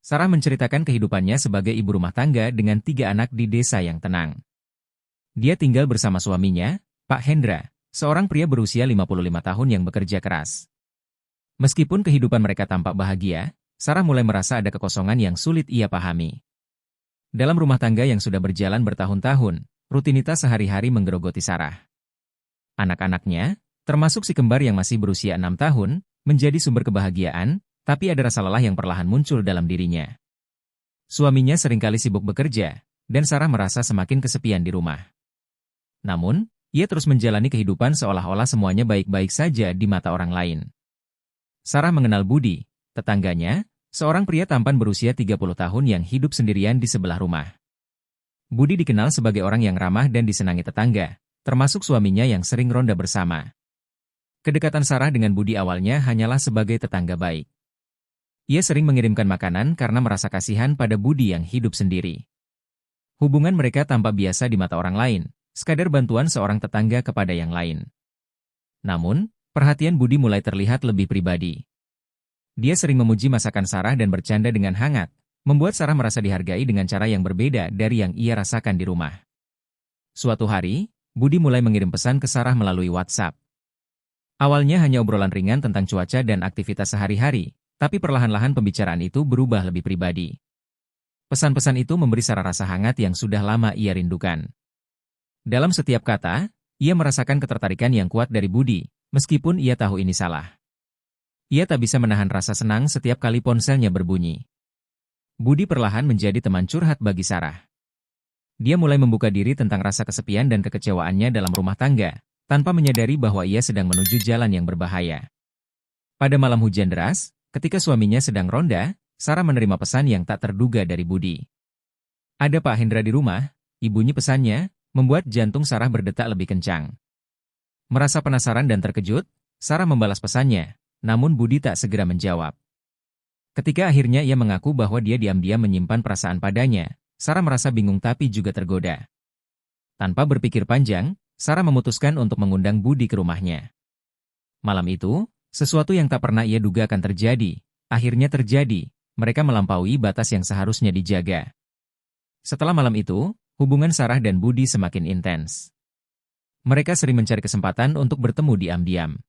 Sarah menceritakan kehidupannya sebagai ibu rumah tangga dengan 3 anak di desa yang tenang. Dia tinggal bersama suaminya, Pak Hendra, seorang pria berusia 55 tahun yang bekerja keras. Meskipun kehidupan mereka tampak bahagia, Sarah mulai merasa ada kekosongan yang sulit ia pahami. Dalam rumah tangga yang sudah berjalan bertahun-tahun, rutinitas sehari-hari menggerogoti Sarah. Anak-anaknya, termasuk si kembar yang masih berusia 6 tahun, menjadi sumber kebahagiaan, tapi ada rasa lelah yang perlahan muncul dalam dirinya. Suaminya seringkali sibuk bekerja, dan Sarah merasa semakin kesepian di rumah. Namun, ia terus menjalani kehidupan seolah-olah semuanya baik-baik saja di mata orang lain. Sarah mengenal Budi, tetangganya, seorang pria tampan berusia 30 tahun yang hidup sendirian di sebelah rumah. Budi dikenal sebagai orang yang ramah dan disenangi tetangga, termasuk suaminya yang sering ronda bersama. Kedekatan Sarah dengan Budi awalnya hanyalah sebagai tetangga baik. Ia sering mengirimkan makanan karena merasa kasihan pada Budi yang hidup sendiri. Hubungan mereka tampak biasa di mata orang lain, sekadar bantuan seorang tetangga kepada yang lain. Namun, perhatian Budi mulai terlihat lebih pribadi. Dia sering memuji masakan Sarah dan bercanda dengan hangat, membuat Sarah merasa dihargai dengan cara yang berbeda dari yang ia rasakan di rumah. Suatu hari, Budi mulai mengirim pesan ke Sarah melalui WhatsApp. Awalnya hanya obrolan ringan tentang cuaca dan aktivitas sehari-hari, tapi perlahan-lahan pembicaraan itu berubah lebih pribadi. Pesan-pesan itu memberi Sarah rasa hangat yang sudah lama ia rindukan. Dalam setiap kata, ia merasakan ketertarikan yang kuat dari Budi, meskipun ia tahu ini salah. Ia tak bisa menahan rasa senang setiap kali ponselnya berbunyi. Budi perlahan menjadi teman curhat bagi Sarah. Dia mulai membuka diri tentang rasa kesepian dan kekecewaannya dalam rumah tangga, tanpa menyadari bahwa ia sedang menuju jalan yang berbahaya. Pada malam hujan deras, ketika suaminya sedang ronda, Sarah menerima pesan yang tak terduga dari Budi. "Ada Pak Hendra di rumah," ibunyi pesannya, membuat jantung Sarah berdetak lebih kencang. Merasa penasaran dan terkejut, Sarah membalas pesannya, namun Budi tak segera menjawab. Ketika akhirnya ia mengaku bahwa dia diam-diam menyimpan perasaan padanya, Sarah merasa bingung tapi juga tergoda. Tanpa berpikir panjang, Sarah memutuskan untuk mengundang Budi ke rumahnya. Malam itu, sesuatu yang tak pernah ia duga akan terjadi, akhirnya terjadi. Mereka melampaui batas yang seharusnya dijaga. Setelah malam itu, hubungan Sarah dan Budi semakin intens. Mereka sering mencari kesempatan untuk bertemu diam-diam.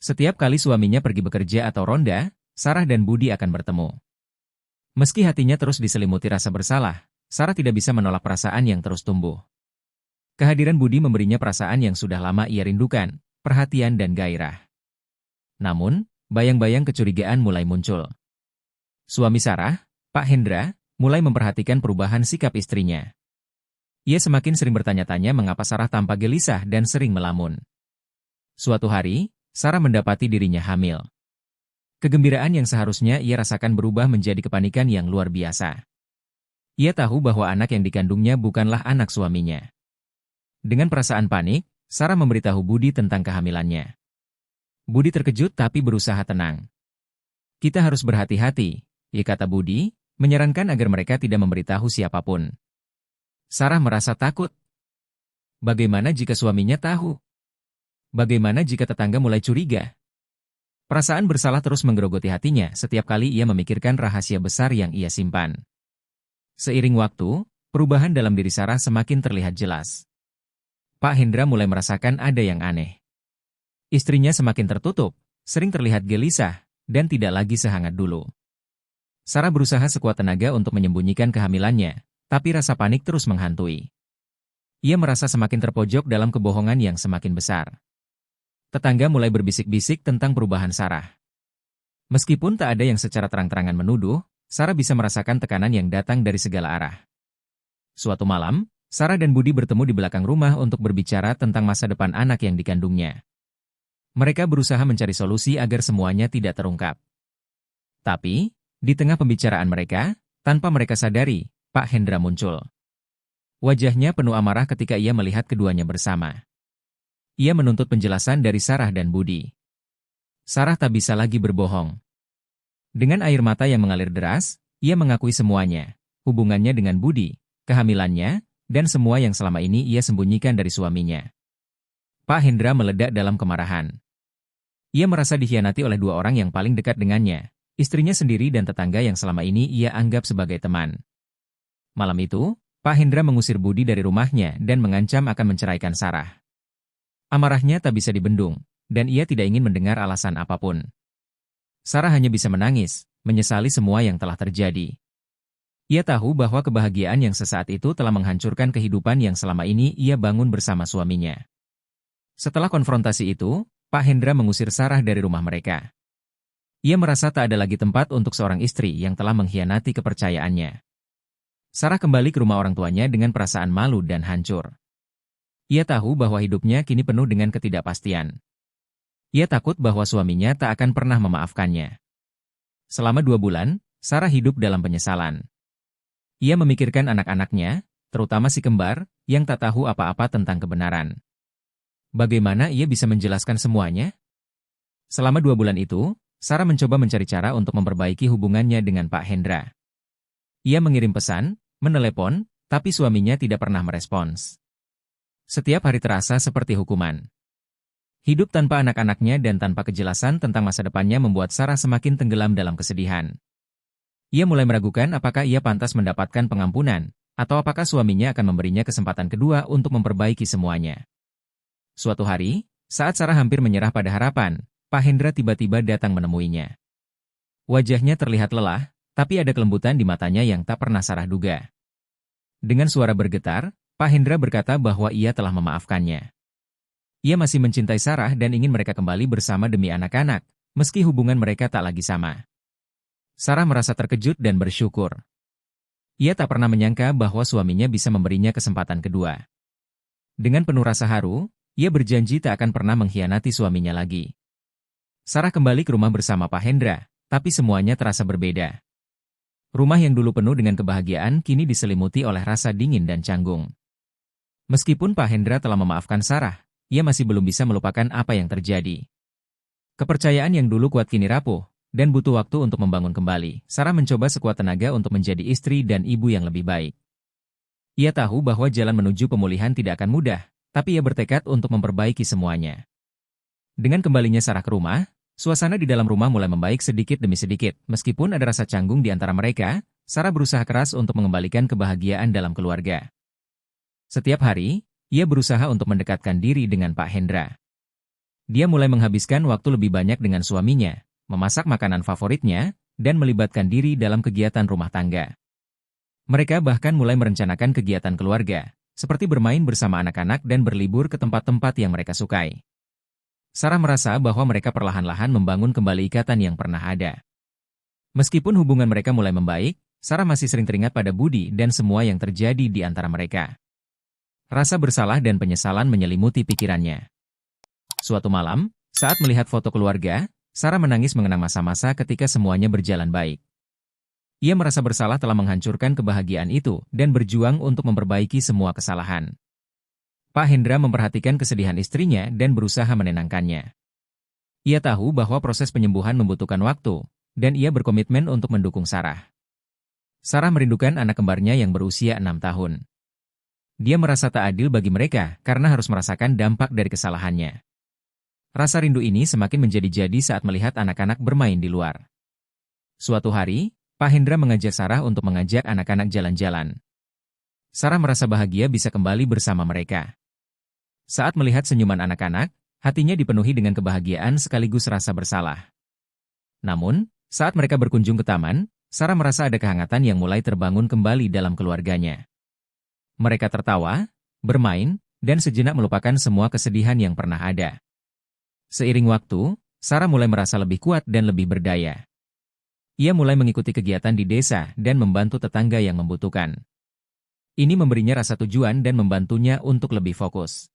Setiap kali suaminya pergi bekerja atau ronda, Sarah dan Budi akan bertemu. Meski hatinya terus diselimuti rasa bersalah, Sarah tidak bisa menolak perasaan yang terus tumbuh. Kehadiran Budi memberinya perasaan yang sudah lama ia rindukan, perhatian dan gairah. Namun, bayang-bayang kecurigaan mulai muncul. Suami Sarah, Pak Hendra, mulai memperhatikan perubahan sikap istrinya. Ia semakin sering bertanya-tanya mengapa Sarah tampak gelisah dan sering melamun. Suatu hari, Sarah mendapati dirinya hamil. Kegembiraan yang seharusnya ia rasakan berubah menjadi kepanikan yang luar biasa. Ia tahu bahwa anak yang dikandungnya bukanlah anak suaminya. Dengan perasaan panik, Sarah memberitahu Budi tentang kehamilannya. Budi terkejut tapi berusaha tenang. "Kita harus berhati-hati," kata Budi, menyarankan agar mereka tidak memberitahu siapapun. Sarah merasa takut. Bagaimana jika suaminya tahu? Bagaimana jika tetangga mulai curiga? Perasaan bersalah terus menggerogoti hatinya setiap kali ia memikirkan rahasia besar yang ia simpan. Seiring waktu, perubahan dalam diri Sarah semakin terlihat jelas. Pak Hendra mulai merasakan ada yang aneh. Istrinya semakin tertutup, sering terlihat gelisah, dan tidak lagi sehangat dulu. Sarah berusaha sekuat tenaga untuk menyembunyikan kehamilannya, tapi rasa panik terus menghantui. Ia merasa semakin terpojok dalam kebohongan yang semakin besar. Tetangga mulai berbisik-bisik tentang perubahan Sarah. Meskipun tak ada yang secara terang-terangan menuduh, Sarah bisa merasakan tekanan yang datang dari segala arah. Suatu malam, Sarah dan Budi bertemu di belakang rumah untuk berbicara tentang masa depan anak yang dikandungnya. Mereka berusaha mencari solusi agar semuanya tidak terungkap. Tapi, di tengah pembicaraan mereka, tanpa mereka sadari, Pak Hendra muncul. Wajahnya penuh amarah ketika ia melihat keduanya bersama. Ia menuntut penjelasan dari Sarah dan Budi. Sarah tak bisa lagi berbohong. Dengan air mata yang mengalir deras, ia mengakui semuanya, hubungannya dengan Budi, kehamilannya, dan semua yang selama ini ia sembunyikan dari suaminya. Pak Hendra meledak dalam kemarahan. Ia merasa dikhianati oleh dua orang yang paling dekat dengannya, istrinya sendiri dan tetangga yang selama ini ia anggap sebagai teman. Malam itu, Pak Hendra mengusir Budi dari rumahnya dan mengancam akan menceraikan Sarah. Amarahnya tak bisa dibendung, dan ia tidak ingin mendengar alasan apapun. Sarah hanya bisa menangis, menyesali semua yang telah terjadi. Ia tahu bahwa kebahagiaan yang sesaat itu telah menghancurkan kehidupan yang selama ini ia bangun bersama suaminya. Setelah konfrontasi itu, Pak Hendra mengusir Sarah dari rumah mereka. Ia merasa tak ada lagi tempat untuk seorang istri yang telah mengkhianati kepercayaannya. Sarah kembali ke rumah orang tuanya dengan perasaan malu dan hancur. Ia tahu bahwa hidupnya kini penuh dengan ketidakpastian. Ia takut bahwa suaminya tak akan pernah memaafkannya. Selama 2 bulan, Sarah hidup dalam penyesalan. Ia memikirkan anak-anaknya, terutama si kembar, yang tak tahu apa-apa tentang kebenaran. Bagaimana ia bisa menjelaskan semuanya? Selama 2 bulan itu, Sarah mencoba mencari cara untuk memperbaiki hubungannya dengan Pak Hendra. Ia mengirim pesan, menelepon, tapi suaminya tidak pernah merespons. Setiap hari terasa seperti hukuman. Hidup tanpa anak-anaknya dan tanpa kejelasan tentang masa depannya membuat Sarah semakin tenggelam dalam kesedihan. Ia mulai meragukan apakah ia pantas mendapatkan pengampunan, atau apakah suaminya akan memberinya kesempatan kedua untuk memperbaiki semuanya. Suatu hari, saat Sarah hampir menyerah pada harapan, Pak Hendra tiba-tiba datang menemuinya. Wajahnya terlihat lelah, tapi ada kelembutan di matanya yang tak pernah Sarah duga. Dengan suara bergetar, Pak Hendra berkata bahwa ia telah memaafkannya. Ia masih mencintai Sarah dan ingin mereka kembali bersama demi anak-anak, meski hubungan mereka tak lagi sama. Sarah merasa terkejut dan bersyukur. Ia tak pernah menyangka bahwa suaminya bisa memberinya kesempatan kedua. Dengan penuh rasa haru, ia berjanji tak akan pernah mengkhianati suaminya lagi. Sarah kembali ke rumah bersama Pak Hendra, tapi semuanya terasa berbeda. Rumah yang dulu penuh dengan kebahagiaan kini diselimuti oleh rasa dingin dan canggung. Meskipun Pak Hendra telah memaafkan Sarah, ia masih belum bisa melupakan apa yang terjadi. Kepercayaan yang dulu kuat kini rapuh, dan butuh waktu untuk membangun kembali. Sarah mencoba sekuat tenaga untuk menjadi istri dan ibu yang lebih baik. Ia tahu bahwa jalan menuju pemulihan tidak akan mudah, tapi ia bertekad untuk memperbaiki semuanya. Dengan kembalinya Sarah ke rumah, suasana di dalam rumah mulai membaik sedikit demi sedikit. Meskipun ada rasa canggung di antara mereka, Sarah berusaha keras untuk mengembalikan kebahagiaan dalam keluarga. Setiap hari, ia berusaha untuk mendekatkan diri dengan Pak Hendra. Dia mulai menghabiskan waktu lebih banyak dengan suaminya, memasak makanan favoritnya, dan melibatkan diri dalam kegiatan rumah tangga. Mereka bahkan mulai merencanakan kegiatan keluarga, seperti bermain bersama anak-anak dan berlibur ke tempat-tempat yang mereka sukai. Sarah merasa bahwa mereka perlahan-lahan membangun kembali ikatan yang pernah ada. Meskipun hubungan mereka mulai membaik, Sarah masih sering teringat pada Budi dan semua yang terjadi di antara mereka. Rasa bersalah dan penyesalan menyelimuti pikirannya. Suatu malam, saat melihat foto keluarga, Sarah menangis mengenang masa-masa ketika semuanya berjalan baik. Ia merasa bersalah telah menghancurkan kebahagiaan itu dan berjuang untuk memperbaiki semua kesalahan. Pak Hendra memperhatikan kesedihan istrinya dan berusaha menenangkannya. Ia tahu bahwa proses penyembuhan membutuhkan waktu, dan ia berkomitmen untuk mendukung Sarah. Sarah merindukan anak kembarnya yang berusia 6 tahun. Dia merasa tak adil bagi mereka karena harus merasakan dampak dari kesalahannya. Rasa rindu ini semakin menjadi-jadi saat melihat anak-anak bermain di luar. Suatu hari, Pak Hendra mengajak Sarah untuk mengajak anak-anak jalan-jalan. Sarah merasa bahagia bisa kembali bersama mereka. Saat melihat senyuman anak-anak, hatinya dipenuhi dengan kebahagiaan sekaligus rasa bersalah. Namun, saat mereka berkunjung ke taman, Sarah merasa ada kehangatan yang mulai terbangun kembali dalam keluarganya. Mereka tertawa, bermain, dan sejenak melupakan semua kesedihan yang pernah ada. Seiring waktu, Sarah mulai merasa lebih kuat dan lebih berdaya. Ia mulai mengikuti kegiatan di desa dan membantu tetangga yang membutuhkan. Ini memberinya rasa tujuan dan membantunya untuk lebih fokus.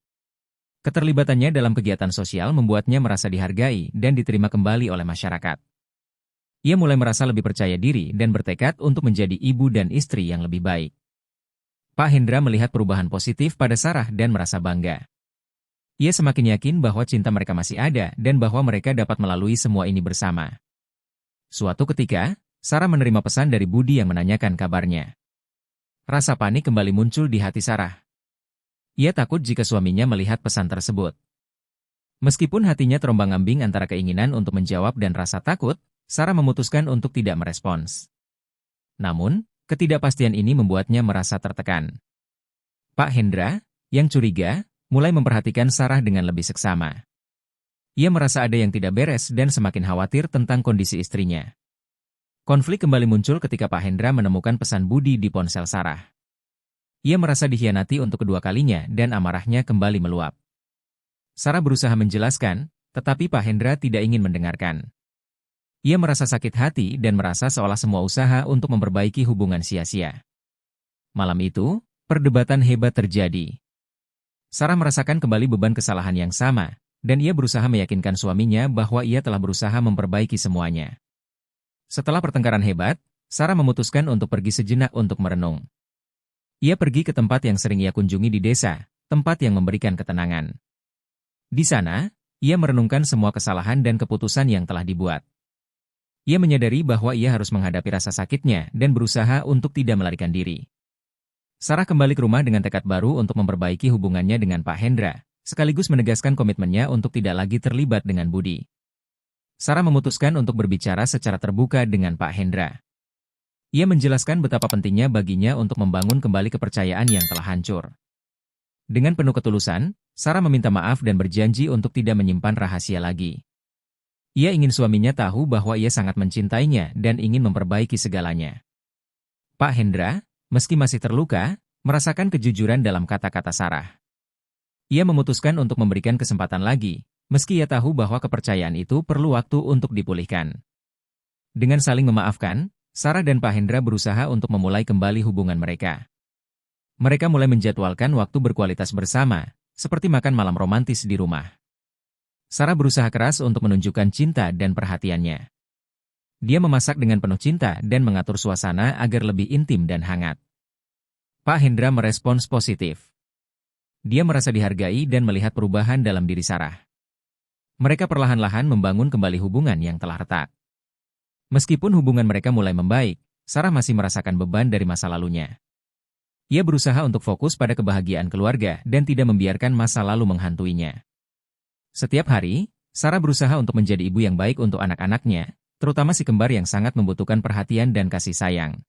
Keterlibatannya dalam kegiatan sosial membuatnya merasa dihargai dan diterima kembali oleh masyarakat. Ia mulai merasa lebih percaya diri dan bertekad untuk menjadi ibu dan istri yang lebih baik. Pak Hendra melihat perubahan positif pada Sarah dan merasa bangga. Ia semakin yakin bahwa cinta mereka masih ada dan bahwa mereka dapat melalui semua ini bersama. Suatu ketika, Sarah menerima pesan dari Budi yang menanyakan kabarnya. Rasa panik kembali muncul di hati Sarah. Ia takut jika suaminya melihat pesan tersebut. Meskipun hatinya terombang-ambing antara keinginan untuk menjawab dan rasa takut, Sarah memutuskan untuk tidak merespons. Namun, ketidakpastian ini membuatnya merasa tertekan. Pak Hendra, yang curiga, mulai memperhatikan Sarah dengan lebih seksama. Ia merasa ada yang tidak beres dan semakin khawatir tentang kondisi istrinya. Konflik kembali muncul ketika Pak Hendra menemukan pesan Budi di ponsel Sarah. Ia merasa dikhianati untuk kedua kalinya dan amarahnya kembali meluap. Sarah berusaha menjelaskan, tetapi Pak Hendra tidak ingin mendengarkan. Ia merasa sakit hati dan merasa seolah semua usaha untuk memperbaiki hubungan sia-sia. Malam itu, perdebatan hebat terjadi. Sarah merasakan kembali beban kesalahan yang sama, dan ia berusaha meyakinkan suaminya bahwa ia telah berusaha memperbaiki semuanya. Setelah pertengkaran hebat, Sarah memutuskan untuk pergi sejenak untuk merenung. Ia pergi ke tempat yang sering ia kunjungi di desa, tempat yang memberikan ketenangan. Di sana, ia merenungkan semua kesalahan dan keputusan yang telah dibuat. Ia menyadari bahwa ia harus menghadapi rasa sakitnya dan berusaha untuk tidak melarikan diri. Sarah kembali ke rumah dengan tekad baru untuk memperbaiki hubungannya dengan Pak Hendra, sekaligus menegaskan komitmennya untuk tidak lagi terlibat dengan Budi. Sarah memutuskan untuk berbicara secara terbuka dengan Pak Hendra. Ia menjelaskan betapa pentingnya baginya untuk membangun kembali kepercayaan yang telah hancur. Dengan penuh ketulusan, Sarah meminta maaf dan berjanji untuk tidak menyimpan rahasia lagi. Ia ingin suaminya tahu bahwa ia sangat mencintainya dan ingin memperbaiki segalanya. Pak Hendra, meski masih terluka, merasakan kejujuran dalam kata-kata Sarah. Ia memutuskan untuk memberikan kesempatan lagi, meski ia tahu bahwa kepercayaan itu perlu waktu untuk dipulihkan. Dengan saling memaafkan, Sarah dan Pak Hendra berusaha untuk memulai kembali hubungan mereka. Mereka mulai menjadwalkan waktu berkualitas bersama, seperti makan malam romantis di rumah. Sarah berusaha keras untuk menunjukkan cinta dan perhatiannya. Dia memasak dengan penuh cinta dan mengatur suasana agar lebih intim dan hangat. Pak Hendra merespons positif. Dia merasa dihargai dan melihat perubahan dalam diri Sarah. Mereka perlahan-lahan membangun kembali hubungan yang telah retak. Meskipun hubungan mereka mulai membaik, Sarah masih merasakan beban dari masa lalunya. Ia berusaha untuk fokus pada kebahagiaan keluarga dan tidak membiarkan masa lalu menghantuinya. Setiap hari, Sarah berusaha untuk menjadi ibu yang baik untuk anak-anaknya, terutama si kembar yang sangat membutuhkan perhatian dan kasih sayang.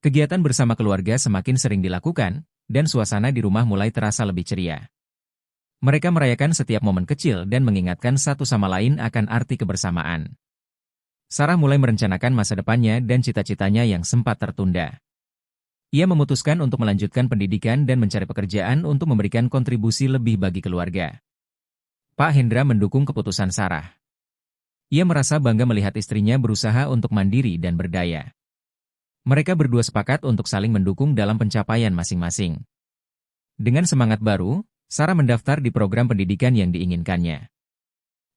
Kegiatan bersama keluarga semakin sering dilakukan, dan suasana di rumah mulai terasa lebih ceria. Mereka merayakan setiap momen kecil dan mengingatkan satu sama lain akan arti kebersamaan. Sarah mulai merencanakan masa depannya dan cita-citanya yang sempat tertunda. Ia memutuskan untuk melanjutkan pendidikan dan mencari pekerjaan untuk memberikan kontribusi lebih bagi keluarga. Pak Hendra mendukung keputusan Sarah. Ia merasa bangga melihat istrinya berusaha untuk mandiri dan berdaya. Mereka berdua sepakat untuk saling mendukung dalam pencapaian masing-masing. Dengan semangat baru, Sarah mendaftar di program pendidikan yang diinginkannya.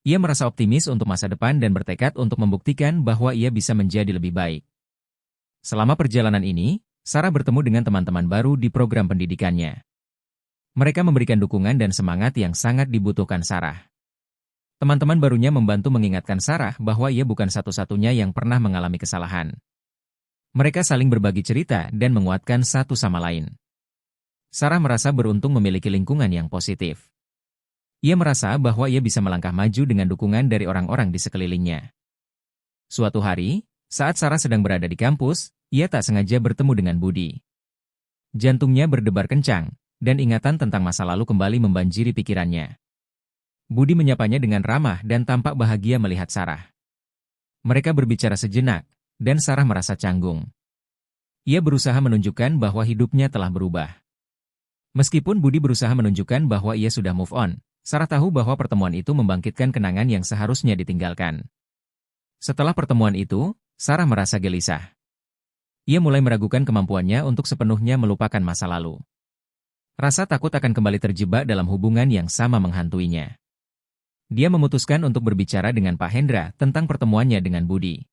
Ia merasa optimis untuk masa depan dan bertekad untuk membuktikan bahwa ia bisa menjadi lebih baik. Selama perjalanan ini, Sarah bertemu dengan teman-teman baru di program pendidikannya. Mereka memberikan dukungan dan semangat yang sangat dibutuhkan Sarah. Teman-teman barunya membantu mengingatkan Sarah bahwa ia bukan satu-satunya yang pernah mengalami kesalahan. Mereka saling berbagi cerita dan menguatkan satu sama lain. Sarah merasa beruntung memiliki lingkungan yang positif. Ia merasa bahwa ia bisa melangkah maju dengan dukungan dari orang-orang di sekelilingnya. Suatu hari, saat Sarah sedang berada di kampus, ia tak sengaja bertemu dengan Budi. Jantungnya berdebar kencang, dan ingatan tentang masa lalu kembali membanjiri pikirannya. Budi menyapanya dengan ramah dan tampak bahagia melihat Sarah. Mereka berbicara sejenak, dan Sarah merasa canggung. Ia berusaha menunjukkan bahwa hidupnya telah berubah. Meskipun Budi berusaha menunjukkan bahwa ia sudah move on, Sarah tahu bahwa pertemuan itu membangkitkan kenangan yang seharusnya ditinggalkan. Setelah pertemuan itu, Sarah merasa gelisah. Ia mulai meragukan kemampuannya untuk sepenuhnya melupakan masa lalu. Rasa takut akan kembali terjebak dalam hubungan yang sama menghantuinya. Dia memutuskan untuk berbicara dengan Pak Hendra tentang pertemuannya dengan Budi.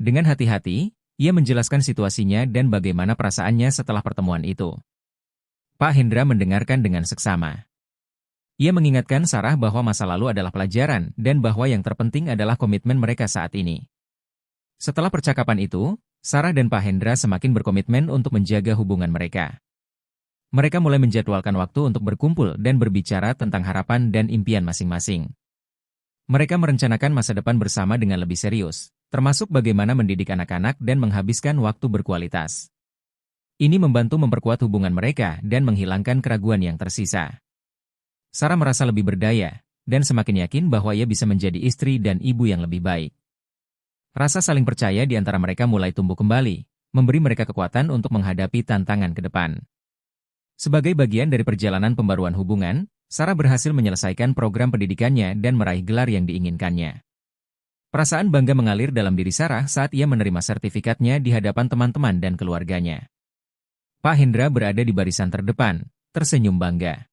Dengan hati-hati, ia menjelaskan situasinya dan bagaimana perasaannya setelah pertemuan itu. Pak Hendra mendengarkan dengan seksama. Ia mengingatkan Sarah bahwa masa lalu adalah pelajaran dan bahwa yang terpenting adalah komitmen mereka saat ini. Setelah percakapan itu, Sarah dan Pak Hendra semakin berkomitmen untuk menjaga hubungan mereka. Mereka mulai menjadwalkan waktu untuk berkumpul dan berbicara tentang harapan dan impian masing-masing. Mereka merencanakan masa depan bersama dengan lebih serius, termasuk bagaimana mendidik anak-anak dan menghabiskan waktu berkualitas. Ini membantu memperkuat hubungan mereka dan menghilangkan keraguan yang tersisa. Sarah merasa lebih berdaya, dan semakin yakin bahwa ia bisa menjadi istri dan ibu yang lebih baik. Rasa saling percaya di antara mereka mulai tumbuh kembali, memberi mereka kekuatan untuk menghadapi tantangan ke depan. Sebagai bagian dari perjalanan pembaruan hubungan, Sarah berhasil menyelesaikan program pendidikannya dan meraih gelar yang diinginkannya. Perasaan bangga mengalir dalam diri Sarah saat ia menerima sertifikatnya di hadapan teman-teman dan keluarganya. Pak Hendra berada di barisan terdepan, tersenyum bangga.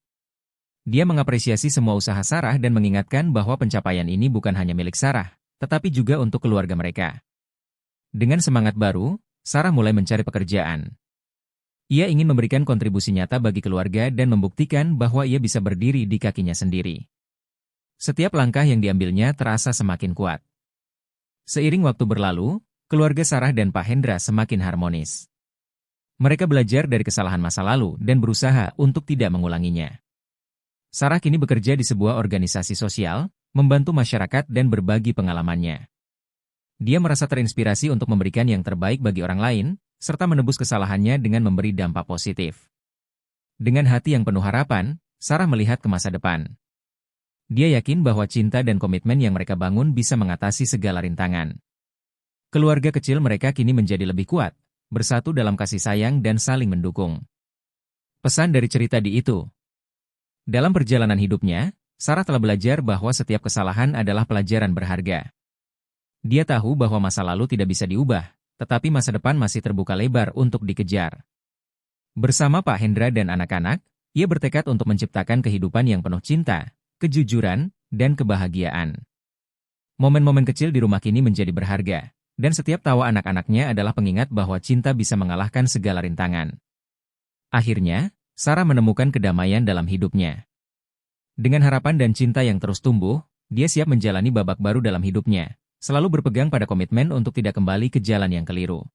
Dia mengapresiasi semua usaha Sarah dan mengingatkan bahwa pencapaian ini bukan hanya milik Sarah, tetapi juga untuk keluarga mereka. Dengan semangat baru, Sarah mulai mencari pekerjaan. Ia ingin memberikan kontribusi nyata bagi keluarga dan membuktikan bahwa ia bisa berdiri di kakinya sendiri. Setiap langkah yang diambilnya terasa semakin kuat. Seiring waktu berlalu, keluarga Sarah dan Pak Hendra semakin harmonis. Mereka belajar dari kesalahan masa lalu dan berusaha untuk tidak mengulanginya. Sarah kini bekerja di sebuah organisasi sosial, membantu masyarakat dan berbagi pengalamannya. Dia merasa terinspirasi untuk memberikan yang terbaik bagi orang lain, serta menebus kesalahannya dengan memberi dampak positif. Dengan hati yang penuh harapan, Sarah melihat ke masa depan. Dia yakin bahwa cinta dan komitmen yang mereka bangun bisa mengatasi segala rintangan. Keluarga kecil mereka kini menjadi lebih kuat, bersatu dalam kasih sayang dan saling mendukung. Pesan dari cerita di itu. Dalam perjalanan hidupnya, Sarah telah belajar bahwa setiap kesalahan adalah pelajaran berharga. Dia tahu bahwa masa lalu tidak bisa diubah, tetapi masa depan masih terbuka lebar untuk dikejar. Bersama Pak Hendra dan anak-anak, ia bertekad untuk menciptakan kehidupan yang penuh cinta, kejujuran, dan kebahagiaan. Momen-momen kecil di rumah kini menjadi berharga, dan setiap tawa anak-anaknya adalah pengingat bahwa cinta bisa mengalahkan segala rintangan. Akhirnya, Sarah menemukan kedamaian dalam hidupnya. Dengan harapan dan cinta yang terus tumbuh, dia siap menjalani babak baru dalam hidupnya, selalu berpegang pada komitmen untuk tidak kembali ke jalan yang keliru.